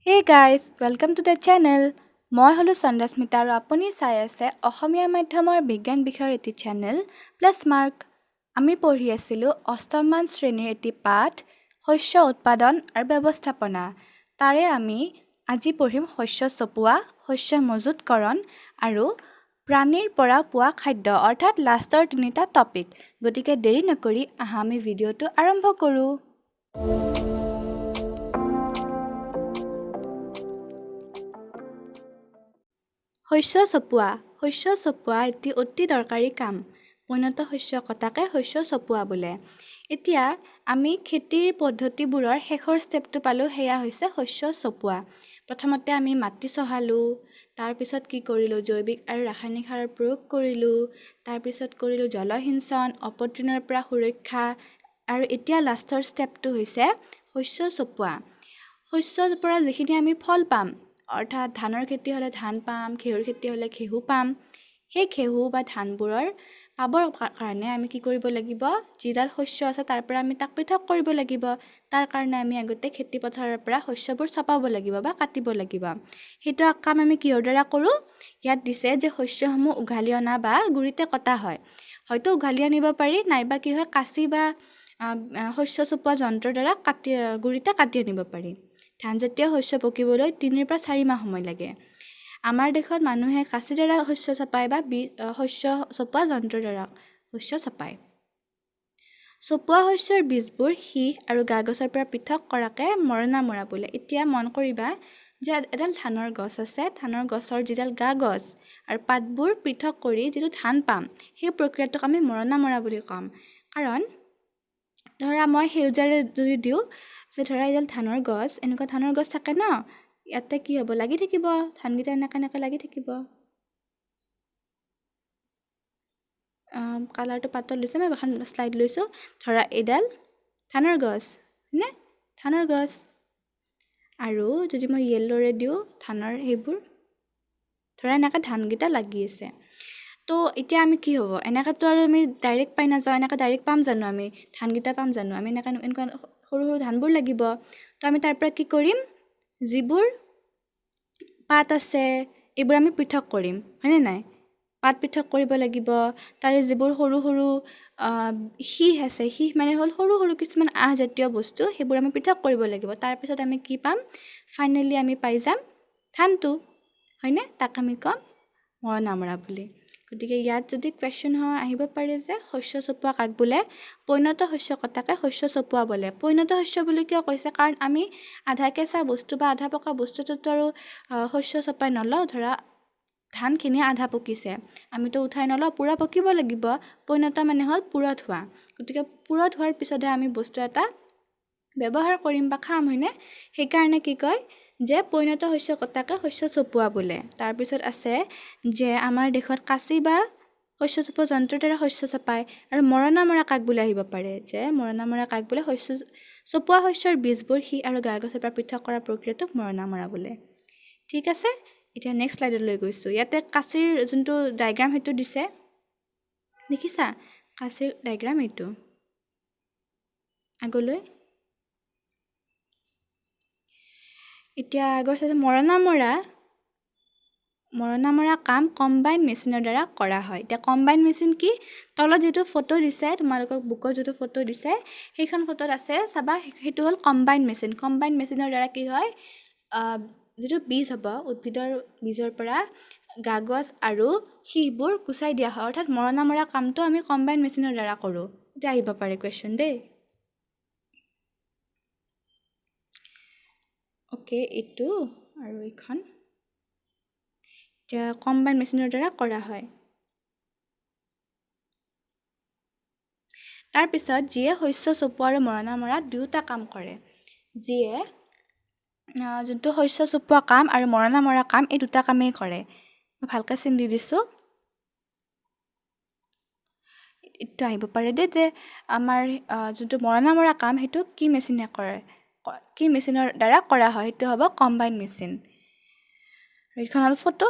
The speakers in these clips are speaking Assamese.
Hey guys, welcome to the channel. মই হলো Chandasmita আৰু আপুনি চাই আছে অসমীয়া মাধ্যমৰ বিজ্ঞান বিষয়ৰ এটি চেনেল Plusmark। আমি পঢ়ি আছিলো অষ্টম মান শ্ৰেণীৰ এটি পাঠ শস্য উৎপাদন আৰু ব্যৱস্থাপনা। তাৰে আমি আজি পঢ়িম শস্য চপোৱা, শস্য মজুতকৰণ আৰু প্ৰাণীৰ পৰা পোৱা খাদ্য অৰ্থাৎ লাষ্টৰ তিনিটা টপিক। গতিকে দেৰি নকৰি আহা আমি ভিডিঅ'টো আৰম্ভ কৰো। শস্য চপোৱা এটি অতি দৰকাৰী কাম। পৈণত শস্য কটাকে শস্য চপোৱা বোলে। এতিয়া আমি খেতিৰ পদ্ধতিবোৰৰ শেষৰ ষ্টেপটো পালোঁ, সেয়া হৈছে শস্য চপোৱা। প্ৰথমতে আমি মাটি চহালোঁ, তাৰপিছত কি কৰিলোঁ, জৈৱিক আৰু ৰাসায়নিক সাৰৰ প্ৰয়োগ কৰিলোঁ, তাৰপিছত কৰিলোঁ জলসিঞ্চন, অপতৃণৰ পৰা সুৰক্ষা, আৰু এতিয়া লাষ্টৰ ষ্টেপটো হৈছে শস্য চপোৱা। শস্যৰ পৰা যিখিনি আমি ফল পাম, অৰ্থাৎ ধানৰ খেতি হ'লে ধান পাম, ঘেঁহুৰ খেতি হ'লে ঘেঁহু পাম। সেই ঘেঁহু বা ধানবোৰৰ পাবৰ কাৰণে আমি কি কৰিব লাগিব, যিডাল শস্য আছে তাৰ পৰা আমি তাক পৃথক কৰিব লাগিব। তাৰ কাৰণে আমি আগতে খেতি পথাৰৰ পৰা শস্যবোৰ চপাব লাগিব বা কাটিব লাগিব। সেইটো কাম আমি কিহৰ দ্বাৰা কৰোঁ? ইয়াত দিছে যে শস্যসমূহ উঘালি অনা বা গুৰিতে কটা হয়। হয়তো উঘালি আনিব পাৰি, নাইবা কি হয় কাঁচি বা শস্য চপোৱা যন্ত্ৰৰ দ্বাৰা গুৰিতে কাটি আনিব পাৰি। ধানজাতীয় শস্য পকিবলৈ 3 পৰা 4 মাহ সময় লাগে। আমাৰ দেশত মানুহে কাঁচিৰ দ্বাৰা শস্য চপায় বা শস্য চপোৱা যন্ত্ৰৰ দ্বাৰা শস্য চপায়। চপোৱা শস্যৰ বীজবোৰ সীহ আৰু গা গছৰ পৰা পৃথক কৰাকে মৰণা মৰা বোলে। এতিয়া মন কৰিবা যে এডাল ধানৰ গছ আছে, ধানৰ গছৰ যিডাল গা গছ আৰু পাতবোৰ পৃথক কৰি যিটো ধান পাম, সেই প্ৰক্ৰিয়াটোক আমি মৰণা মৰা বুলি ক'ম। কাৰণ ধৰা মই সেউজীয়াৰে যদি দিওঁ যে ধৰা এডাল ধানৰ গছ, এনেকুৱা ধানৰ গছ থাকে ন, ইয়াতে কি হ'ব, লাগি থাকিব, ধানকেইটা এনেকৈ লাগি থাকিব। কালাৰটো পাতল লৈছে, মই এখন শ্লাইড লৈছোঁ। ধৰা এইডাল ধানৰ গছ, হয়নে, ধানৰ গছ। আৰু যদি মই য়েল্ল'ৰে দিওঁ ধানৰ সেইবোৰ, ধৰা এনেকৈ ধানকেইটা লাগি আছে। তো এতিয়া আমি কি হ'ব, এনেকৈতো আৰু আমি ডাইৰেক্ট পাই নাযাওঁ, এনেকৈ ডাইৰেক্ট পাম জানো আমি ধানকেইটা পাম জানো? আমি এনেকুৱা সৰু সৰু ধানবোৰ লাগিব। তো আমি তাৰ পৰা কি কৰিম, যিবোৰ পাত আছে এইবোৰ আমি পৃথক কৰিম, হয়নে নাই? পাত পৃথক কৰিব লাগিব। তাৰে যিবোৰ সৰু সৰু সীহ আছে, সীহ মানে হ'ল সৰু সৰু কিছুমান আঁহজাতীয় বস্তু, সেইবোৰ আমি পৃথক কৰিব লাগিব। তাৰপিছত আমি কি পাম, ফাইনেলি আমি পাই যাম ধানটো, হয়নে? তাক আমি ক'ম মৰণা মৰা বুলি। গতিকে ইয়াত যদি কুৱেশ্যন আহিব পাৰে যে শস্য চপোৱা কাক বোলে, পৈণত শস্য কটাকে শস্য চপোৱা বোলে। পৈণত শস্য বুলি কিয় কৈছে? কাৰণ আমি আধা কেঁচা বস্তু বা আধা পকা বস্তুটোতো আৰু শস্য চপাই নলওঁ। ধৰা ধানখিনি আধা পকিছে, আমিতো উঠাই নলওঁ, পূৰা পকিব লাগিব। পৈণত মানে হ'ল পূৰঠ হোৱা। গতিকে পূৰঠ হোৱাৰ পিছতহে আমি বস্তু এটা ব্যৱহাৰ কৰিম বা খাম, হয়নে? সেইকাৰণে কি কয় যে পৈণত শস্য কটাকে শস্য চপোৱা বোলে। তাৰপিছত আছে যে আমাৰ দেশত কাঁচি বা শস্য চপোৱা যন্ত্ৰৰ দ্বাৰা শস্য চপায়। আৰু মৰণা মৰা কাক বোলে আহিব পাৰে, যে মৰণা মৰা কাক বোলে, শস্য চপোৱা শস্যৰ বীজবোৰ সীহ আৰু গা গছৰ পৰা পৃথক কৰা প্ৰক্ৰিয়াটোক মৰণা মৰা বোলে। ঠিক আছে, এতিয়া নেক্সট শ্লাইডলৈ গৈছোঁ। ইয়াতে কাঁচিৰ যোনটো ডায়েগ্ৰাম সেইটো দিছে, দেখিছা? কাঁচিৰ ডায়েগ্ৰাম এইটো। আগলৈ এতিয়া মৰণা মৰা কাম কম্বাইন মেচিনৰ দ্বাৰা কৰা হয়। এতিয়া কম্বাইন মেচিন কি? তলত যিটো ফটো দিছে, তোমালোকক বুকত যিটো ফটো দিছে, সেইখন ফটোত আছে চাবা, সেইটো হ'ল কম্বাইন মেচিন। কম্বাইন মেচিনৰ দ্বাৰা কি হয়, যিটো বীজ হ'ব, উদ্ভিদৰ বীজৰ পৰা গা গছ আৰু সীহবোৰ গুচাই দিয়া হয়। অৰ্থাৎ মৰণা মৰা কামটো আমি কম্বাইন মেচিনৰ দ্বাৰা কৰোঁ। এতিয়া আহিব পাৰে কুৱেশ্যন দেই। অ'কে, এইটো আৰু এইখন এতিয়া কম্বাইন মেচিনৰ দ্বাৰা কৰা হয়। তাৰপিছত যিয়ে শস্য চপোৱা আৰু মৰণা মৰা দুয়োটা কাম কৰে, যিয়ে যোনটো শস্য চপোৱা কাম আৰু মৰণা মৰা কাম, এই দুটা কামেই কৰে। মই ভালকৈ চিন দি দিছোঁ। এইটো আহিব পাৰে দেই যে আমাৰ যোনটো মৰণা মৰা কাম, সেইটো কি মেচিনে কৰে, কি মেচিনৰ দ্বাৰা কৰা হয়, সেইটো হ'ব কম্বাইন মেচিন। এইখন হ'ল ফটো।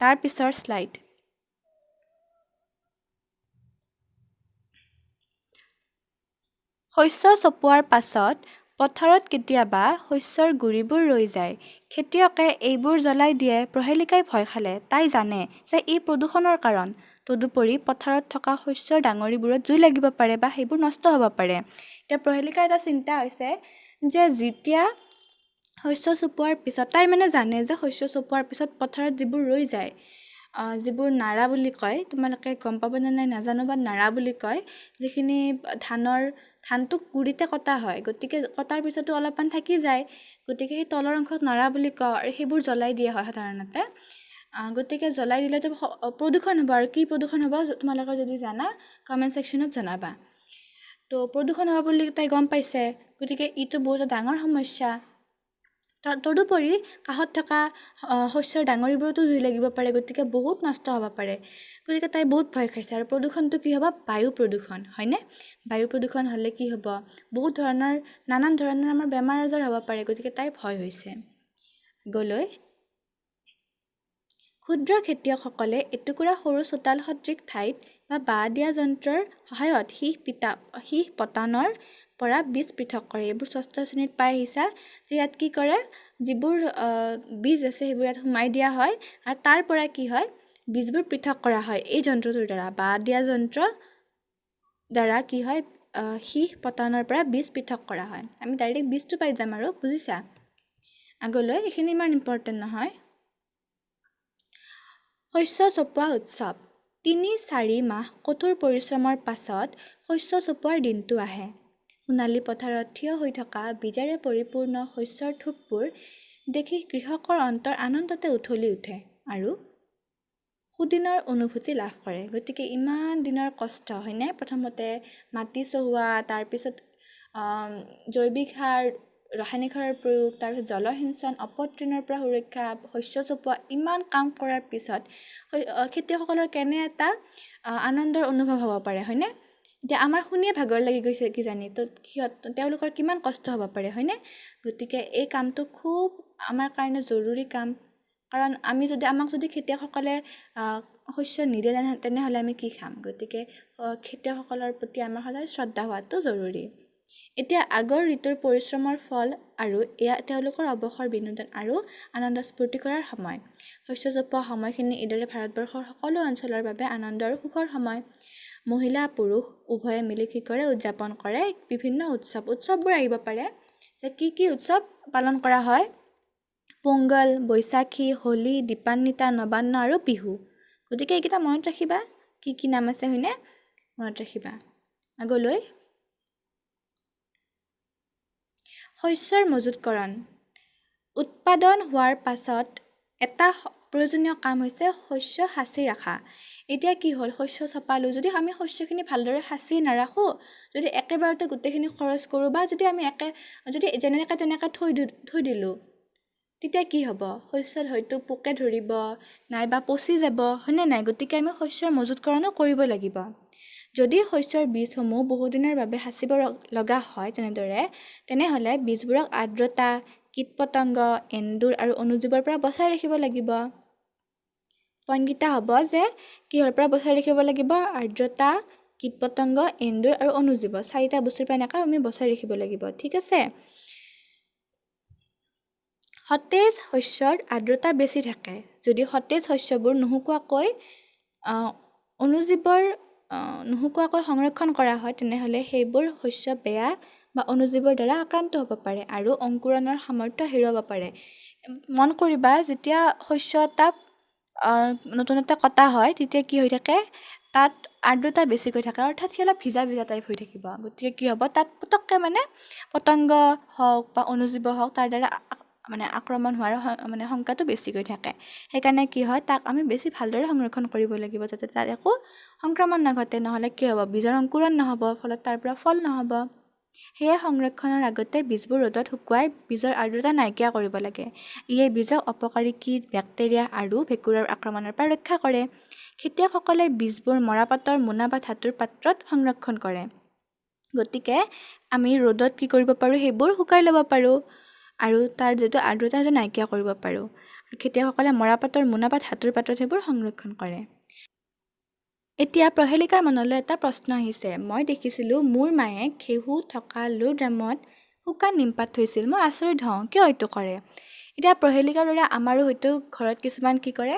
তাৰপিছৰ শ্লাইড। শস্য চপোৱাৰ পাছত পথাৰত কেতিয়াবা শস্যৰ গুৰিবোৰ ৰৈ যায়। খেতিয়কে এইবোৰ জ্বলাই দিয়ে। প্ৰহেলিকাই ভয় খালে। তাই জানে যে এই প্ৰদূষণৰ কাৰণ। তদুপৰি পথাৰত থকা শস্যৰ ডাঙৰিবোৰত জুই লাগিব পাৰে বা সেইবোৰ নষ্ট হ'ব পাৰে। এতিয়া প্ৰহেলিকাৰ এটা চিন্তা হৈছে যে যেতিয়া শস্য চপোৱাৰ পিছত তাই জানে যে শস্য চপোৱাৰ পিছত পথাৰত যিবোৰ ৰৈ যায়, যিবোৰ নাৰা বুলি কয়, তোমালোকে গম পাব নে নাই নাজানো, বা নাৰা বুলি কয়, যিখিনি ধানটো গুৰিতে কটা হয়, গতিকে কটাৰ পিছতো অলপমান থাকি যায়, গতিকে সেই তলৰ অংশক নাৰা বুলি কয় আৰু সেইবোৰ জ্বলাই দিয়া হয় সাধাৰণতে। গতিকে জ্বলাই দিলেতো প্ৰদূষণ হ'ব। আৰু কি প্ৰদূষণ হ'ব তোমালোকে যদি জানা কমেণ্ট ছেকশ্যনত জনাবা। তো প্ৰদূষণ হ'ব বুলি তাই গম পাইছে, গতিকে ইটো বহুত ডাঙৰ সমস্যা। তদুপৰি কাষত থকা শস্যৰ ডাঙৰিবোৰতো জুই লাগিব পাৰে, গতিকে বহুত নষ্ট হ'ব পাৰে। গতিকে তাই বহুত ভয় খাইছে। আৰু প্ৰদূষণটো কি হ'ব? বায়ু প্ৰদূষণ, হয়নে? বায়ু প্ৰদূষণ হ'লে কি হ'ব? নানান ধৰণৰ আমাৰ বেমাৰ আজাৰ হ'ব পাৰে, গতিকে তাইৰ ভয় হৈছে। গলৈ ক্ষুদ্ৰ খেতিয়কসকলে এটুকুৰা সৰু চোতাল সদৃশ ঠাইত বা বাঁহ দিয়া যন্ত্ৰৰ সহায়ত সীহ পতানৰ পৰা বীজ পৃথক কৰে। এইবোৰ ষষ্ঠ শ্ৰেণীত পাই আহিছা যে ইয়াত কি কৰে, যিবোৰ বীজ আছে সেইবোৰ ইয়াত সোমাই দিয়া হয় আৰু তাৰ পৰা কি হয়, বীজবোৰ পৃথক কৰা হয় এই যন্ত্ৰটোৰ দ্বাৰা। বাঁহ দিয়া যন্ত্ৰ দ্বাৰা কি হয়, সীহ পতানৰ পৰা বীজ পৃথক কৰা হয়। আমি ডাইৰেক্ট বীজটো পাই যাম আৰু, বুজিছা? আগলৈ এইখিনি ইমান ইম্পৰ্টেণ্ট নহয়। শস্য চপোৱা উৎসৱ। ৩-৪ মাহ কঠোৰ পৰিশ্ৰমৰ পাছত শস্য চপোৱাৰ দিনটো আহে। সোণালী পথাৰত থিয় হৈ থকা বীজেৰে পৰিপূৰ্ণ শস্যৰ থোকবোৰ দেখি কৃষকৰ অন্তৰ আনন্দতে উঠলি উঠে আৰু সুদিনৰ অনুভূতি লাভ কৰে। গতিকে ইমান দিনৰ কষ্ট, হয়নে? প্ৰথমতে মাটি চহোৱা, তাৰপিছত জৈৱিক সাৰ, ৰাসায়নিক সাৰৰ প্ৰয়োগ, তাৰপিছত জলসিঞ্চন, অপতৃণৰ পৰা সুৰক্ষা, শস্য চপোৱা, ইমান কাম কৰাৰ পিছত খেতিয়কসকলৰ কেনে এটা আনন্দৰ অনুভৱ হ'ব পাৰে, হয়নে? এতিয়া আমাৰ শুনিয়ে ভাগৰ লাগি গৈছে কিজানি, তো তেওঁলোকৰ কিমান কষ্ট হ'ব পাৰে, হয়নে? গতিকে এই কামটো খুব আমাৰ কাৰণে জৰুৰী কাম। কাৰণ আমাক যদি খেতিয়কসকলে শস্য নিদিয়ে তেনেহ'লে আমি কি খাম? গতিকে খেতিয়কসকলৰ প্ৰতি আমাৰ সদায় শ্ৰদ্ধা হোৱাটো জৰুৰী। এতিয়া আগৰ ঋতুৰ পৰিশ্ৰমৰ ফল আৰু এয়া তেওঁলোকৰ অৱসৰ বিনোদন আৰু আনন্দ স্ফূৰ্তি কৰাৰ সময়। শস্য চপোৱা সময়খিনি এইদৰে ভাৰতবৰ্ষৰ সকলো অঞ্চলৰ বাবে আনন্দ আৰু সুখৰ সময়। মহিলা পুৰুষ উভয়ে মিলি কি কৰে, উদযাপন কৰে বিভিন্ন উৎসৱবোৰ আহিব পাৰে। যে কি উৎসৱ পালন কৰা হয়? পোংগল, বৈশাখী, হোলী, দীপান্বিতা, নবান্ন আৰু বিহু। গতিকে এইকেইটা মনত ৰাখিবা, কি নাম আছে, হয়নে? মনত ৰাখিবা। আগলৈ শস্যৰ মজুতকৰণ। উৎপাদন হোৱাৰ পাছত এটা প্ৰয়োজনীয় কাম হৈছে শস্য সাঁচি ৰখা। এতিয়া কি হ'ল, শস্য চপালোঁ, যদি আমি শস্যখিনি ভালদৰে সাঁচি নাৰাখোঁ, যদি একেবাৰতে গোটেইখিনি খৰচ কৰোঁ বা যদি আমি যদি যেনেকৈ তেনেকৈ থৈ দিলোঁ, তেতিয়া কি হ'ব? শস্যত হয়তো পোকে ধৰিব, নাইবা পচি যাব, হয়নে নাই? গতিকে আমি শস্যৰ মজুতকৰণো কৰিব লাগিব। যদি শস্যৰ বীজসমূহ বহুদিনৰ বাবে সাঁচিব লগা হয় তেনেহ'লে বীজবোৰক আৰ্দ্ৰতা, কীট-পতংগ, এন্দুৰ আৰু অনুজীৱৰ পৰা বচাই ৰাখিব লাগিব। পইণ্টকেইটা হ'ব যে কিহৰ পৰা বচাই ৰাখিব লাগিব? আৰ্দ্ৰতা, কীট-পতংগ, এন্দুৰ আৰু অনুজীৱ, 4টা বস্তুৰ পৰা এনেকৈ আমি বচাই ৰাখিব লাগিব। ঠিক আছে? সতেজ শস্যৰ আৰ্দ্ৰতা বেছি থাকে। যদি সতেজ শস্যবোৰ নুশুকুৱাকৈ সংৰক্ষণ কৰা হয় তেনেহ'লে সেইবোৰ শস্য বেয়া বা অনুজীৱৰ দ্বাৰা আক্ৰান্ত হ'ব পাৰে আৰু অংকুৰণৰ সামৰ্থ্য হেৰুৱাব পাৰে। মন কৰিবা, যেতিয়া শস্য এটা নতুনতে কটা হয় তেতিয়া কি হৈ থাকে, তাত আৰ্দ্ৰতা বেছিকৈ থাকে, অৰ্থাৎ সি অলপ ভিজা টাইপ হৈ থাকিব। গতিকে কি হ'ব, তাত পটককৈ পতংগ হওক বা অনুজীৱ হওক তাৰ দ্বাৰা আক্ৰমণ হোৱাৰ সংখ্যাটো বেছিকৈ থাকে। সেইকাৰণে কি হয়, তাক আমি বেছি ভালদৰে সংৰক্ষণ কৰিব লাগিব যাতে তাৰ একো সংক্ৰমণ নাঘটে। নহ'লে কি হ'ব, বীজৰ অংকুৰণ নহ'ব, ফলত তাৰ পৰা ফল নহ'ব। সেয়ে সংৰক্ষণৰ আগতে বীজবোৰ ৰ'দত শুকুৱাই বীজৰ আৰ্দ্ৰতা নাইকিয়া কৰিব লাগে। ইয়ে বীজক অপকাৰী কীট, বেক্টেৰিয়া আৰু ভেঁকুৰৰ আক্ৰমণৰ পৰা ৰক্ষা কৰে। খেতিয়কসকলে বীজবোৰ মৰাপাটৰ মোনা বা ধাতুৰ পাত্ৰত সংৰক্ষণ কৰে। গতিকে আমি ৰ'দত কি কৰিব পাৰোঁ, সেইবোৰ শুকাই ল'ব পাৰোঁ আৰু তাৰ যিটো আৰ্দ্ৰতা সেইটো নাইকিয়া কৰিব পাৰোঁ। খেতিয়কসকলে মৰাপাটৰ মোনা বা ধাতুৰ পাত্ৰত সেইবোৰ সংৰক্ষণ কৰে। এতিয়া প্ৰহেলিকাৰ মনলৈ এটা প্ৰশ্ন আহিছে। মই দেখিছিলোঁ মোৰ মায়ে ঘেঁহু থকা লো ড্ৰামত শুকান নিমপাত থৈছিল। মই আচৰিত হওঁ কিয় এইটো কৰে। এতিয়া প্ৰহেলিকাৰ দৰে আমাৰো হয়তো ঘৰত কিছুমান কি কৰে,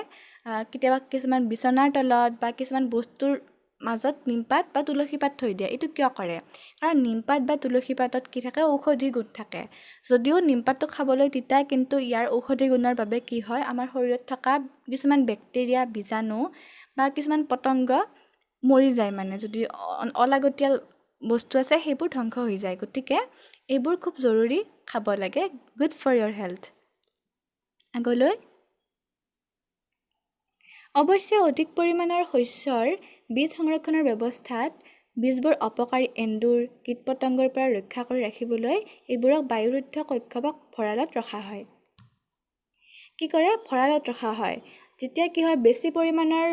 কেতিয়াবা কিছুমান বিচনাৰ তলত বা কিছুমান বস্তুৰ মাজত নিমপাত বা তুলসী পাত থৈ দিয়ে। এইটো কিয় কৰে? কাৰণ নিমপাত বা তুলসী পাতত কি থাকে, ঔষধি গুণ থাকে। যদিও নিমপাতটো খাবলৈ তিতা, কিন্তু ইয়াৰ ঔষধি গুণৰ বাবে কি হয়, আমাৰ শৰীৰত থকা কিছুমান বেক্টেৰিয়া, বীজাণু বা কিছুমান পতংগ মৰি যায়। মানে যদি অলাগতিয়াল বস্তু আছে সেইবোৰ ধ্বংস হৈ যায়। গতিকে এইবোৰ খুব জৰুৰী খাব লাগে, গুড ফৰ ইয়ৰ হেল্থ। আগলৈ, অৱশ্যে অধিক পৰিমাণৰ শস্যৰ বীজ সংৰক্ষণৰ ব্যৱস্থাত বীজবোৰ অপকাৰী এন্দুৰ, কীট পতংগৰ পৰা ৰক্ষা কৰি ৰাখিবলৈ এইবোৰক বায়ুৰুদ্ধ কক্ষ বা ভঁৰালত ৰখা হয়। কি কৰে? ভঁৰালত ৰখা হয়। যেতিয়া কি হয়, বেছি পৰিমাণৰ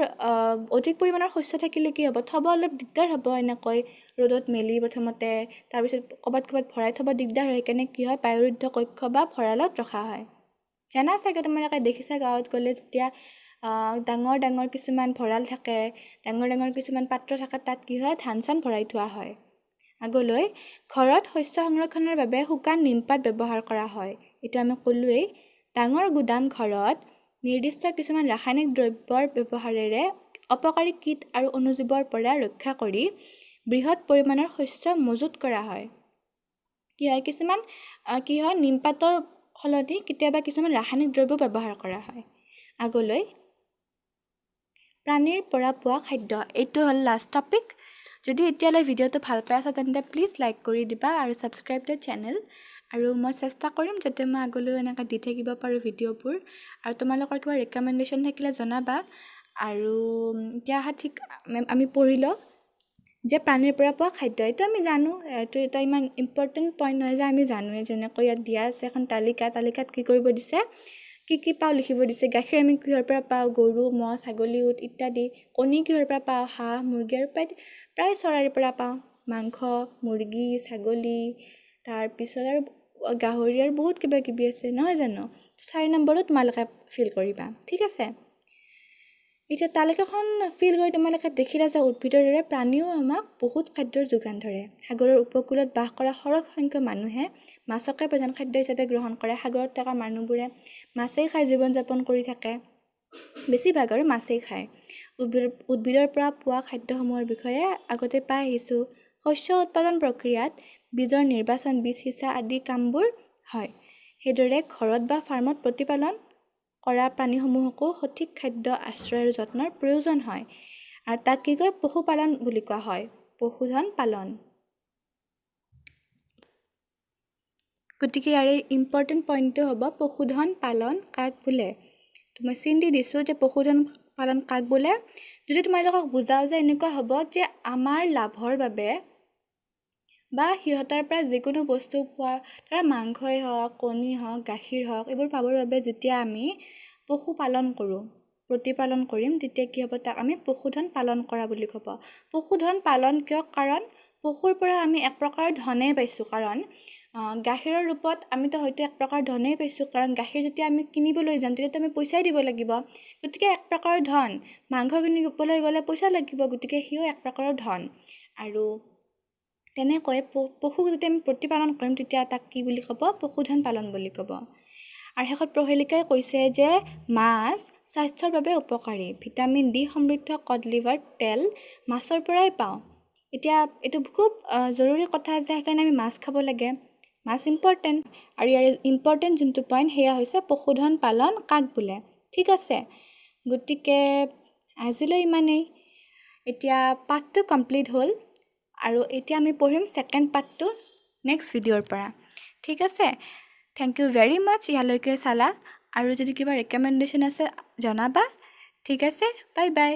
অধিক পৰিমাণৰ শস্য থাকিলে কি হ'ব, থ'ব অলপ দিগদাৰ হ'ব। এনেকৈ ৰ'দত মেলি প্ৰথমতে, তাৰপিছত ক'ৰবাত ভৰাই থ'ব দিগদাৰ হয়। সেইকাৰণে কি হয়, বায়ুৰুদ্ধ কক্ষ বা ভঁৰালত ৰখা হয়। জানা চাগে তোমালোকে, দেখিছা গাঁৱত গ'লে যেতিয়া ডাঙৰ ডাঙৰ কিছুমান ভঁৰাল থাকে, ডাঙৰ ডাঙৰ কিছুমান পাত্ৰ থাকে, তাত কি হয়, ধান চান ভৰাই থোৱা হয়। আগলৈ, ঘৰত শস্য সংৰক্ষণৰ বাবে শুকান নিমপাত ব্যৱহাৰ কৰা হয়। এইটো আমি ক'লোৱেই। ডাঙৰ গুদাম ঘৰত নিৰ্দিষ্ট কিছুমান ৰাসায়নিক দ্ৰব্যৰ ব্যৱহাৰেৰে অপকাৰী কীট আৰু অণুজীৱৰ পৰা ৰক্ষা কৰি বৃহৎ পৰিমাণৰ শস্য মজুত কৰা হয়। কি হয়, কিছুমান কি হয়, নিমপাতৰ সলনি কেতিয়াবা কিছুমান ৰাসায়নিক দ্ৰব্য ব্যৱহাৰ কৰা হয়। আগলৈ, প্ৰাণীৰ পৰা পোৱা খাদ্য। এইটো হ'ল লাষ্ট টপিক। যদি এতিয়ালৈ ভিডিঅ'টো ভাল পাই আছা তেন্তে প্লিজ লাইক কৰি দিবা আৰু ছাবস্ক্ৰাইব দ্য চেনেল। আৰু মই চেষ্টা কৰিম যাতে মই আগলৈও এনেকৈ দি থাকিব পাৰোঁ ভিডিঅ'বোৰ। আৰু তোমালোকৰ কিবা ৰেকমেণ্ডেশ্যন থাকিলে জনাবা। আৰু এতিয়া ঠিক আমি পঢ়ি লওঁ যে প্ৰাণীৰ পৰা পোৱা খাদ্য। এইটো আমি জানো, এইটো এটা ইমান ইম্পৰ্টেণ্ট পইণ্ট নহয় যে আমি জানোৱে। যেনেকৈ ইয়াত দিয়া আছে এখন তালিকাত কি কৰিব দিছে, কি কি পাওঁ লিখিব দিছে। গাখীৰ আমি কিহৰ পৰা পাওঁ? গৰু, ম'হ, ছাগলী, উট ইত্যাদি। কণী কিহৰ পৰা পাওঁ? হাঁহ, মুৰ্গী আৰু প্ৰায় চৰাইৰ পৰা পাওঁ। মাংস, মুৰ্গী, ছাগলী, তাৰপিছত আৰু গাহৰি আৰু বহুত কিবা কিবি আছে, নহয় জানো? 4 নম্বৰত তোমালোকে ফিল কৰিবা, ঠিক আছে? এতিয়া তালিকাখন ফিল কৰি তোমালোকে দেখিলা যে উদ্ভিদৰ দৰে প্ৰাণীও আমাক বহুত খাদ্যৰ যোগান ধৰে। সাগৰৰ উপকূলত বাস কৰা সৰহ সংখ্যক মানুহে মাছকে প্ৰধান খাদ্য হিচাপে গ্ৰহণ কৰে। সাগৰত থকা মানুহবোৰে মাছেই খাই জীৱন যাপন কৰি থাকে, বেছিভাগ আৰু মাছেই খায়। উদ্ভিদৰ পৰা পোৱা খাদ্যসমূহৰ বিষয়ে আগতে পাই আহিছোঁ। শস্য উৎপাদন প্ৰক্ৰিয়াত বীজৰ নিৰ্বাচন, বীজ সিঁচা আদি কামবোৰ হয়। সেইদৰে ঘৰত বা ফাৰ্মত প্ৰতিপালন কৰা প্ৰাণীসমূহকো সঠিক খাদ্য, আশ্ৰয় আৰু যত্নৰ প্ৰয়োজন হয়। আৰু তাক কি কয়? পশুপালন বুলি কোৱা হয়, পশুধন পালন। গতিকে ইয়াৰ ইম্পৰ্টেণ্ট পইণ্টটো হ'ব পশুধন পালন কাক বোলে। মই চিন দি দিছোঁ যে পশুধন পালন কাক বোলে। যদি তোমালোকক বুজাওঁ যে এনেকুৱা হ'ব যে আমাৰ লাভৰ বাবে বা সিহঁতৰ পৰা যিকোনো বস্তু পোৱাৰ, ধৰা মাংসই হওক, কণী হওক, গাখীৰ হওক, এইবোৰ পাবৰ বাবে যেতিয়া আমি পশুপালন কৰোঁ, প্ৰতিপালন কৰিম, তেতিয়া কি হ'ব, তাক আমি পশুধন পালন কৰা বুলি ক'ব। পশুধন পালন কিয়? কাৰণ পশুৰ পৰা আমি এক প্ৰকাৰৰ ধনেই পাইছোঁ। কাৰণ গাখীৰৰ ৰূপত আমিতো হয়তো এক প্ৰকাৰ ধনেই পাইছোঁ। কাৰণ গাখীৰ যেতিয়া আমি কিনিবলৈ যাম তেতিয়াতো আমি পইচাই দিব লাগিব। গতিকে এক প্ৰকাৰৰ ধন। মাংস কিনিবলৈ গ'লে পইচা লাগিব, গতিকে সিও এক প্ৰকাৰৰ ধন। আৰু তেনেকৈ পশুক যেতিয়া আমি প্ৰতিপালন কৰিম তেতিয়া তাক কি বুলি ক'ব? পশুধন পালন বুলি ক'ব। আৰু শেষত প্ৰহেলিকাই কৈছে যে মাছ স্বাস্থ্যৰ বাবে উপকাৰী। ভিটামিন ডি সমৃদ্ধ কড লিভাৰ তেল মাছৰ পৰাই পাওঁ। এতিয়া এইটো খুব জৰুৰী কথা যে সেইকাৰণে আমি মাছ খাব লাগে। মাছ ইম্পৰ্টেণ্ট। আৰু ইয়াৰ ইম্পৰ্টেণ্ট যোনটো পইণ্ট সেয়া হৈছে পশুধন পালন কাক বোলে। ঠিক আছে, গতিকে আজিলৈ ইমানেই। এতিয়া পাৰ্টটো কমপ্লিট হ'ল আৰু এতিয়া আমি পঢ়িম ছেকেণ্ড পাৰ্টটো নেক্সট ভিডিঅ'ৰ পৰা। ঠিক আছে, থেংক ইউ ভেৰি মাছ ইয়ালৈকে চালা। আৰু যদি কিবা ৰেকমেণ্ডেশ্যন আছে জনাবা। ঠিক আছে, বাই বাই।